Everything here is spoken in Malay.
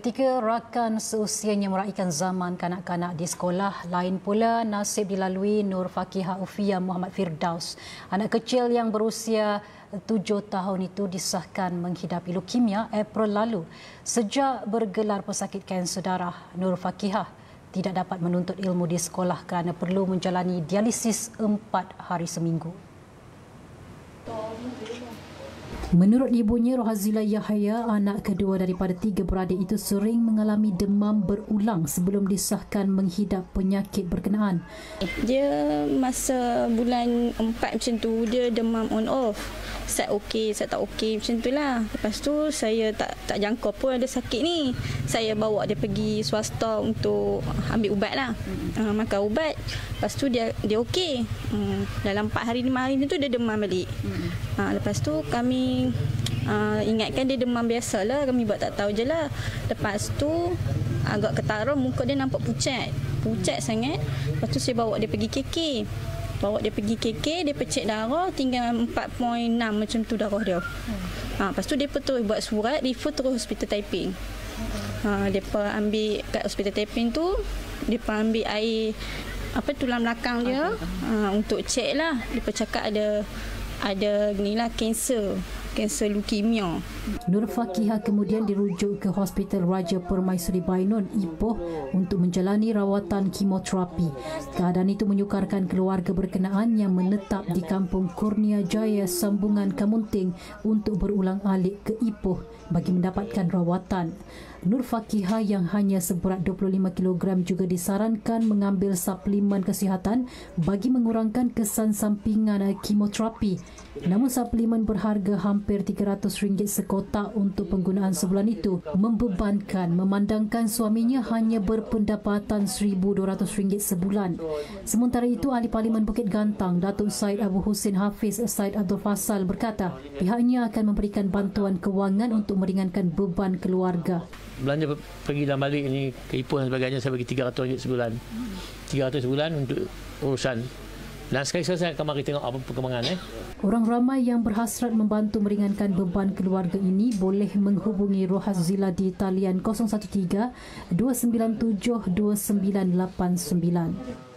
Tiga rakan seusianya meraihkan zaman kanak-kanak di sekolah. Lain pula nasib dilalui Nur Fakihah Ufia Muhammad Firdaus. Anak kecil yang berusia 7 tahun itu disahkan menghidapi leukemia April lalu. Sejak bergelar pesakit kanser darah, Nur Fakihah tidak dapat menuntut ilmu di sekolah kerana perlu menjalani dialisis 4 hari seminggu. Menurut ibunya, Rohazila Yahaya, anak kedua daripada 3 beradik itu sering mengalami demam berulang sebelum disahkan menghidap penyakit berkenaan. Dia masa bulan 4 macam tu, dia demam on off. Set okey, set tak okey macam tu lah. Lepas tu saya tak jangka pun ada sakit ni. Saya bawa dia pergi swasta untuk ambil ubat lah. Makan ubat. Lepas tu dia okey. Dalam 4 hari 5 hari tu dia demam balik. Lepas tu kami ingatkan dia demam biasa lah. Kami buat tak tahu je lah. Lepas tu agak ketara, muka dia nampak pucat. Pucat sangat. Lepas tu saya bawa dia pergi KK. Bawa dia pergi KK, dia percik darah, tinggal 4.6 macam tu darah dia. Lepas tu dia terus buat surat, refer terus hospital Taiping. Dia ambil kat hospital Taiping tu, dia ambil air tulang belakang dia untuk cek lah. Dia cakap ada ni lah kanser leukemia. Nur Fakihah kemudian dirujuk ke Hospital Raja Permaisuri Bainon, Ipoh untuk menjalani rawatan kemoterapi. Keadaan itu menyukarkan keluarga berkenaan yang menetap di Kampung Kurnia Jaya, Sambungan Kamunting untuk berulang-alik ke Ipoh bagi mendapatkan rawatan. Nur Fakihah yang hanya seberat 25 kg juga disarankan mengambil suplemen kesihatan bagi mengurangkan kesan sampingan kemoterapi. Namun suplemen berharga hampir RM300 sekotak untuk penggunaan sebulan itu membebankan, memandangkan suaminya hanya berpendapatan RM1,200 sebulan. Sementara itu, Ahli Parlimen Bukit Gantang, Datuk Syed Abu Husin Hafiz Syed Abdul Fasal berkata pihaknya akan memberikan bantuan kewangan untuk meringankan beban keluarga. Belanja pergi dan balik ni ke Ipoh dan sebagainya saya bagi RM300 sebulan. RM300 sebulan untuk urusan. Dan sekali saya akan mari tengok apa perkembangan. Orang ramai yang berhasrat membantu meringankan beban keluarga ini boleh menghubungi Rohazila di talian 013 297 2989.